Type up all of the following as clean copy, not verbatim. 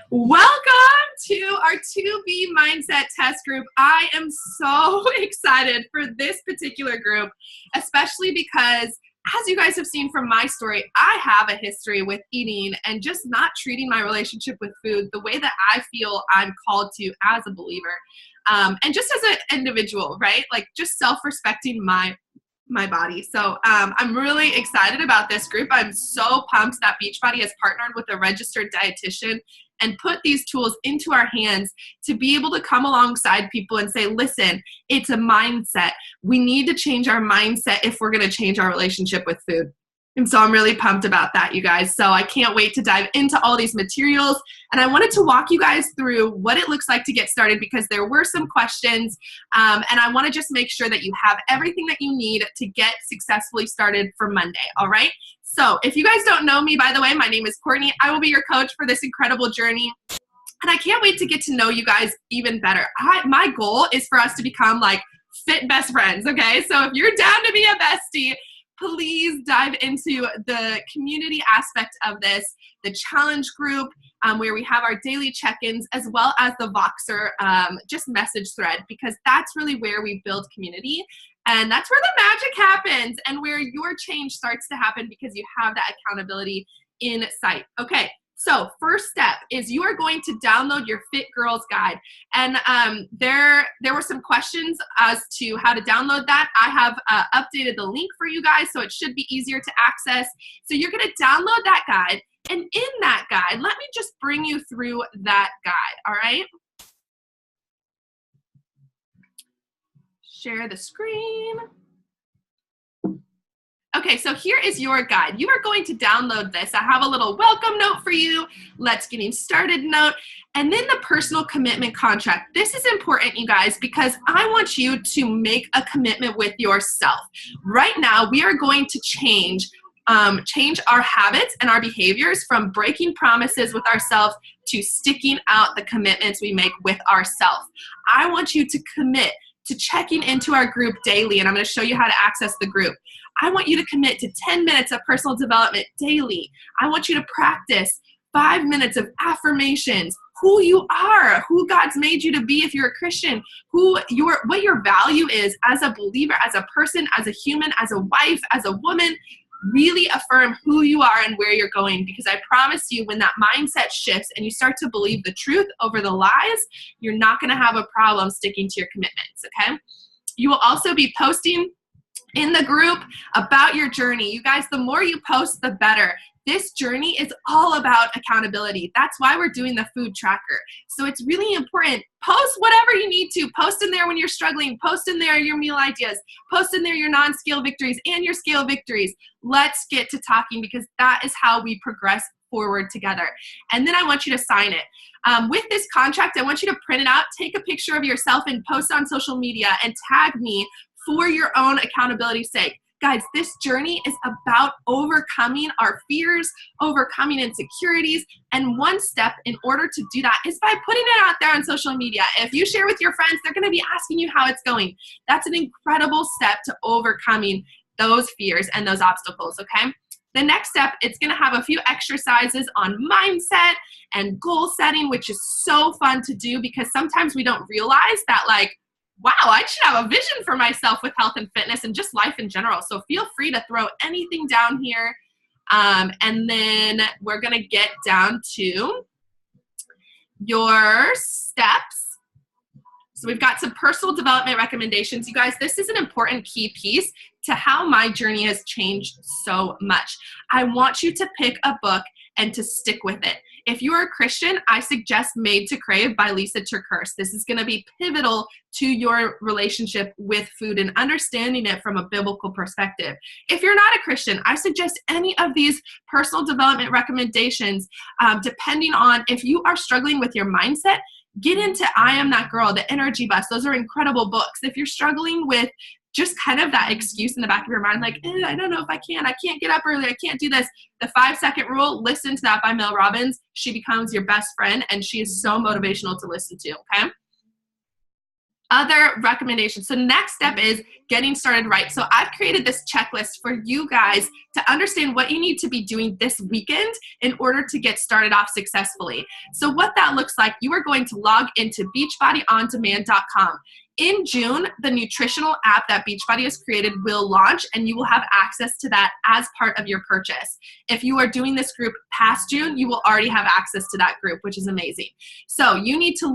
Welcome to our 2B Mindset Test Group. I am so excited for this particular group, especially because, as you guys have seen from my story, I have a history with eating and just not treating my relationship with food the way that I feel I'm called to as a believer. And just as an individual, right? Like just self-respecting my body. So I'm really excited about this group. I'm so pumped that Beachbody has partnered with a registered dietitian and put these tools into our hands to be able to come alongside people and say, listen, it's a mindset. We need to change our mindset if we're going to change our relationship with food. And so I'm really pumped about that, you guys. So I can't wait to dive into all these materials. And I wanted to walk you guys through what it looks like to get started because there were some questions. And I want to just make sure that you have everything that you need to get successfully started for Monday, all right? So if you guys don't know me, by the way, my name is Courtney. I will be your coach for this incredible journey. And I can't wait to get to know you guys even better. My goal is for us to become like fit best friends, okay? So if you're down to be a bestie, please dive into the community aspect of this, the challenge group, where we have our daily check-ins, as well as the Voxer just message thread, because that's really where we build community. And that's where the magic happens and where your change starts to happen because you have that accountability in sight. Okay, so first step is you are going to download your Fit Girls Guide. And there were some questions as to how to download that. I have updated the link for you guys, so it should be easier to access. So you're going to download that guide. And in that guide, let me just bring you through that guide, all right? Share the screen. Okay, so here is your guide. You are going to download this. I have a little welcome note for you, let's getting started note, and then the personal commitment contract. This is important, you guys, because I want you to make a commitment with yourself. Right now, we are going to change our habits and our behaviors from breaking promises with ourselves to sticking out the commitments we make with ourselves. I want you to commit to checking into our group daily, and I'm going to show you how to access the group. I want you to commit to 10 minutes of personal development daily. I want you to practice 5 minutes of affirmations, who you are, who God's made you to be if you're a Christian, what your value is as a believer, as a person, as a human, as a wife, as a woman. Really affirm who you are and where you're going, because I promise you, when that mindset shifts and you start to believe the truth over the lies, you're not going to have a problem sticking to your commitments, okay? You will also be posting in the group about your journey. You guys, the more you post, the better. This journey is all about accountability. That's why we're doing the food tracker. So it's really important. Post whatever you need to. Post in there when you're struggling. Post in there your meal ideas. Post in there your non-scale victories and your scale victories. Let's get to talking, because that is how we progress forward together. And then I want you to sign it. With this contract, I want you to print it out, take a picture of yourself and post on social media and tag me for your own accountability sake. Guys, this journey is about overcoming our fears, overcoming insecurities, and one step in order to do that is by putting it out there on social media. If you share with your friends, they're going to be asking you how it's going. That's an incredible step to overcoming those fears and those obstacles, okay? The next step, it's going to have a few exercises on mindset and goal setting, which is so fun to do because sometimes we don't realize that, like, wow, I should have a vision for myself with health and fitness and just life in general. So feel free to throw anything down here. And then we're going to get down to your steps. So we've got some personal development recommendations. You guys, this is an important key piece to how my journey has changed so much. I want you to pick a book and to stick with it. If you are a Christian, I suggest Made to Crave by Lisa TerKeurst. This is going to be pivotal to your relationship with food and understanding it from a biblical perspective. If you're not a Christian, I suggest any of these personal development recommendations, depending on if you are struggling with your mindset. Get into I Am That Girl, The Energy Bus. Those are incredible books. If you're struggling with just kind of that excuse in the back of your mind, like, I don't know if I can't get up early, I can't do this. The 5-second rule, listen to that by Mel Robbins. She becomes your best friend, and she is so motivational to listen to, okay? Other recommendations. So next step is getting started right. So I've created this checklist for you guys to understand what you need to be doing this weekend in order to get started off successfully. So what that looks like, you are going to log into beachbodyondemand.com. In June, the nutritional app that Beachbody has created will launch, and you will have access to that as part of your purchase. If you are doing this group past June, you will already have access to that group, which is amazing. So you need to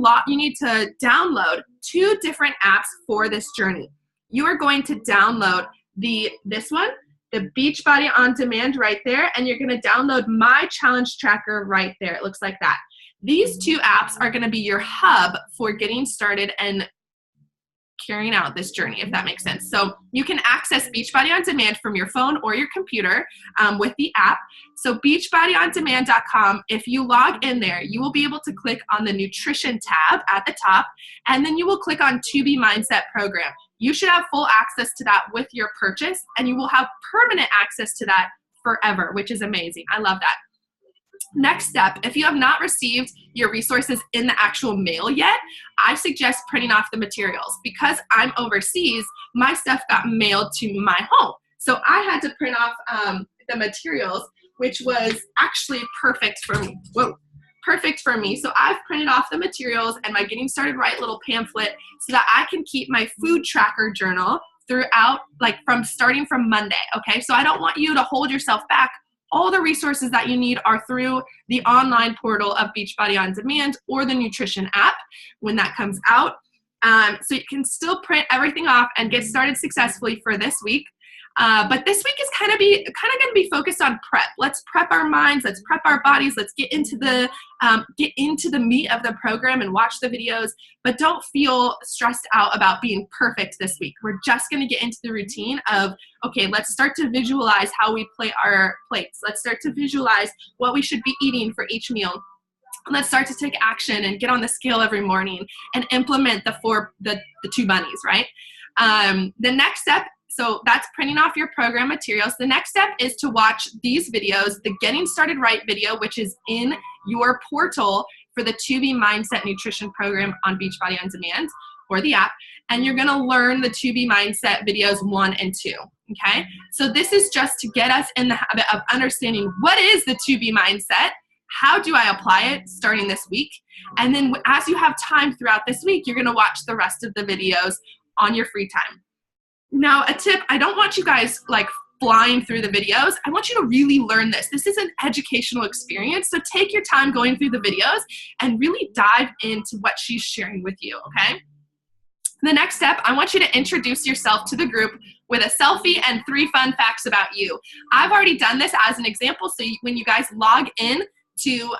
download 2 different apps for this journey. You are going to download this one, the Beachbody On Demand right there, and you're going to download My Challenge Tracker right there. It looks like that. These 2 apps are going to be your hub for getting started and carrying out this journey, if that makes sense. So you can access Beachbody On Demand from your phone or your computer with the app. So beachbodyondemand.com, if you log in there, you will be able to click on the nutrition tab at the top, and then you will click on To Be Mindset Program. You should have full access to that with your purchase, and you will have permanent access to that forever, which is amazing. I love that. Next step, if you have not received your resources in the actual mail yet, I suggest printing off the materials. Because I'm overseas, my stuff got mailed to my home. So I had to print off the materials, which was actually perfect for me. Whoa, perfect for me. So I've printed off the materials and my Getting Started Right little pamphlet so that I can keep my food tracker journal throughout, like starting from Monday, okay? So I don't want you to hold yourself back. All the resources that you need are through the online portal of Beachbody On Demand or the nutrition app when that comes out. So you can still print everything off and get started successfully for this week. But this week is kind of going to be focused on prep. Let's prep our minds. Let's prep our bodies. Let's get into the meat of the program and watch the videos. But don't feel stressed out about being perfect this week. We're just going to get into the routine of, okay, let's start to visualize how we plate our plates. Let's start to visualize what we should be eating for each meal. Let's start to take action and get on the scale every morning and implement the 2 bunnies, right? The next step, so that's printing off your program materials. The next step is to watch these videos, the Getting Started Right video, which is in your portal for the To Be Mindset Nutrition Program on Beachbody On Demand or the app. And you're gonna learn the To Be Mindset videos 1 and 2, okay? So this is just to get us in the habit of understanding what is the To Be Mindset, how do I apply it starting this week? And then as you have time throughout this week, you're gonna watch the rest of the videos on your free time. Now, a tip, I don't want you guys like flying through the videos. I want you to really learn this. This is an educational experience, so take your time going through the videos and really dive into what she's sharing with you, okay? The next step, I want you to introduce yourself to the group with a selfie and 3 fun facts about you. I've already done this as an example, so when you guys log in to,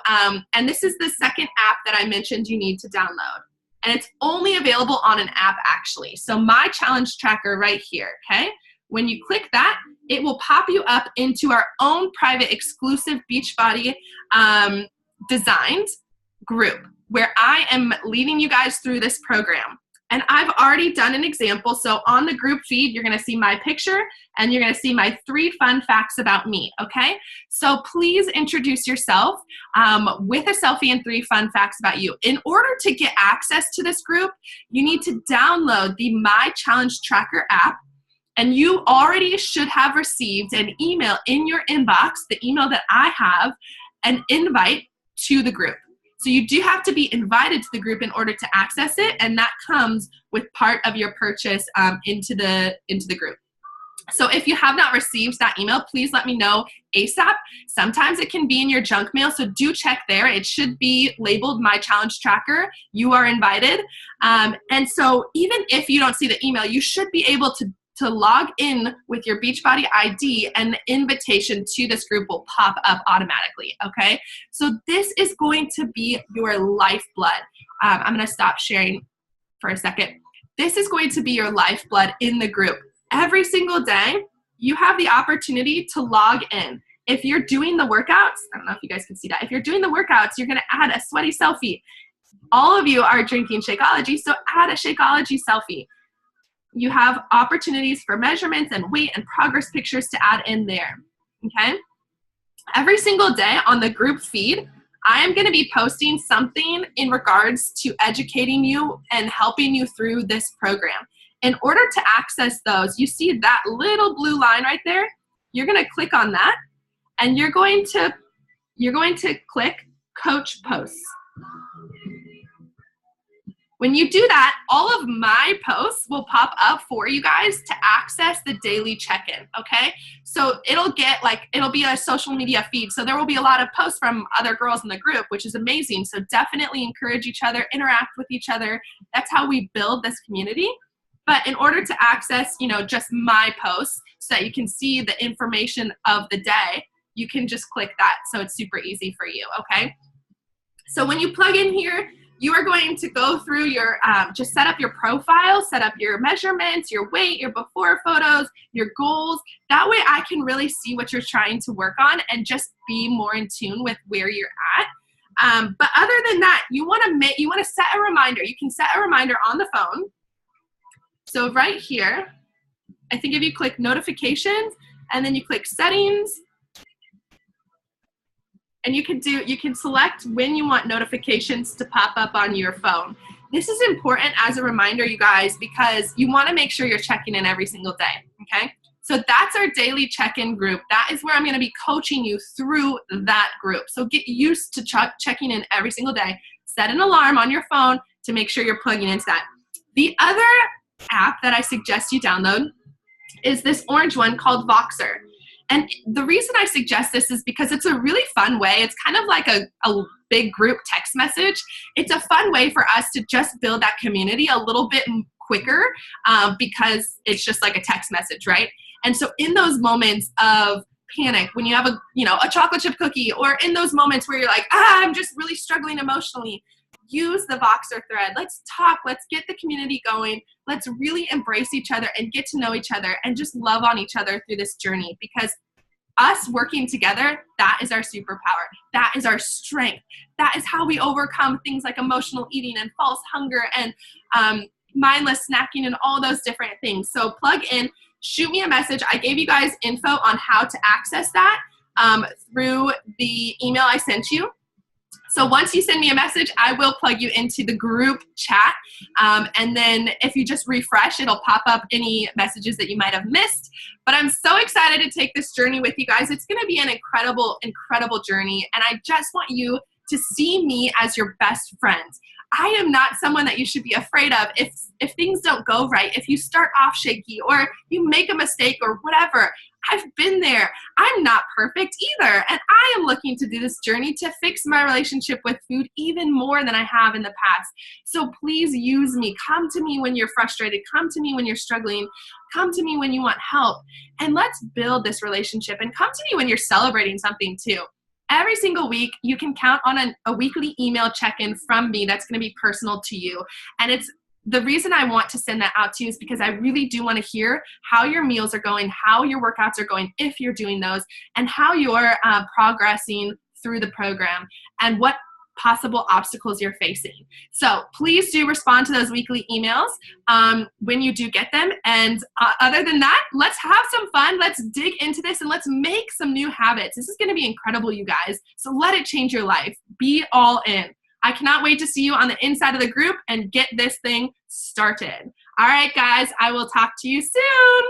and this is the second app that I mentioned you need to download. And it's only available on an app, actually. So My Challenge Tracker right here, okay? When you click that, it will pop you up into our own private exclusive Beachbody designed group where I am leading you guys through this program. And I've already done an example. So on the group feed, you're gonna see my picture and you're gonna see my 3 fun facts about me, okay? So please introduce yourself with a selfie and 3 fun facts about you. In order to get access to this group, you need to download the My Challenge Tracker app, and you already should have received an email in your inbox, the email that I have, an invite to the group. So you do have to be invited to the group in order to access it, and that comes with part of your purchase into the group. So if you have not received that email, please let me know ASAP. Sometimes it can be in your junk mail, so do check there. It should be labeled My Challenge Tracker. You are invited. And so even if you don't see the email, you should be able to log in with your Beachbody ID, and the invitation to this group will pop up automatically, okay? So this is going to be your lifeblood. I'm gonna stop sharing for a second. This is going to be your lifeblood in the group. Every single day, you have the opportunity to log in. If you're doing the workouts, I don't know if you guys can see that. If you're doing the workouts, you're gonna add a sweaty selfie. All of you are drinking Shakeology, so add a Shakeology selfie. You have opportunities for measurements and weight and progress pictures to add in there, okay? Every single day on the group feed, I am gonna be posting something in regards to educating you and helping you through this program. In order to access those, you see that little blue line right there? You're gonna click on that, and you're going to click Coach Posts. When you do that, all of my posts will pop up for you guys to access the daily check-in, okay? So it'll be a social media feed. So there will be a lot of posts from other girls in the group, which is amazing. So definitely encourage each other, interact with each other. That's how we build this community. But in order to access, just my posts so that you can see the information of the day, you can just click that. So it's super easy for you, okay? So when you plug in here, you are going to go through your, just set up your profile, set up your measurements, your weight, your before photos, your goals. That way I can really see what you're trying to work on and just be more in tune with where you're at. But other than that, you want to set a reminder. You can set a reminder on the phone. So right here, I think if you click notifications and then you click settings, and you can select when you want notifications to pop up on your phone. This is important as a reminder, you guys, because you want to make sure you're checking in every single day, okay? So that's our daily check-in group. That is where I'm going to be coaching you through that group. So get used to checking in every single day. Set an alarm on your phone to make sure you're plugging into that. The other app that I suggest you download is this orange one called Voxer. And the reason I suggest this is because it's a really fun way. It's kind of like a big group text message. It's a fun way for us to just build that community a little bit quicker because it's just like a text message, right? And so in those moments of panic, when you have a chocolate chip cookie, or in those moments where you're like, I'm just really struggling emotionally, use the Voxer thread. Let's talk. Let's get the community going. Let's really embrace each other and get to know each other and just love on each other through this journey, because us working together, that is our superpower. That is our strength. That is how we overcome things like emotional eating and false hunger and mindless snacking and all those different things. So plug in, shoot me a message. I gave you guys info on how to access that through the email I sent you. So once you send me a message, I will plug you into the group chat. And then if you just refresh, it'll pop up any messages that you might have missed. But I'm so excited to take this journey with you guys. It's going to be an incredible, incredible journey. And I just want you to see me as your best friend. I am not someone that you should be afraid of if things don't go right, if you start off shaky or you make a mistake or whatever. I've been there. I'm not perfect either. And I am looking to do this journey to fix my relationship with food even more than I have in the past. So please use me. Come to me when you're frustrated. Come to me when you're struggling. Come to me when you want help. And let's build this relationship. And come to me when you're celebrating something too. Every single week, you can count on a weekly email check-in from me that's going to be personal to you. And it's the reason I want to send that out to you is because I really do want to hear how your meals are going, how your workouts are going, if you're doing those, and how you're progressing through the program and what possible obstacles you're facing. So please do respond to those weekly emails when you do get them. And other than that, let's have some fun. Let's dig into this and let's make some new habits. This is going to be incredible, you guys. So let it change your life. Be all in. I cannot wait to see you on the inside of the group and get this thing started. All right, guys, I will talk to you soon.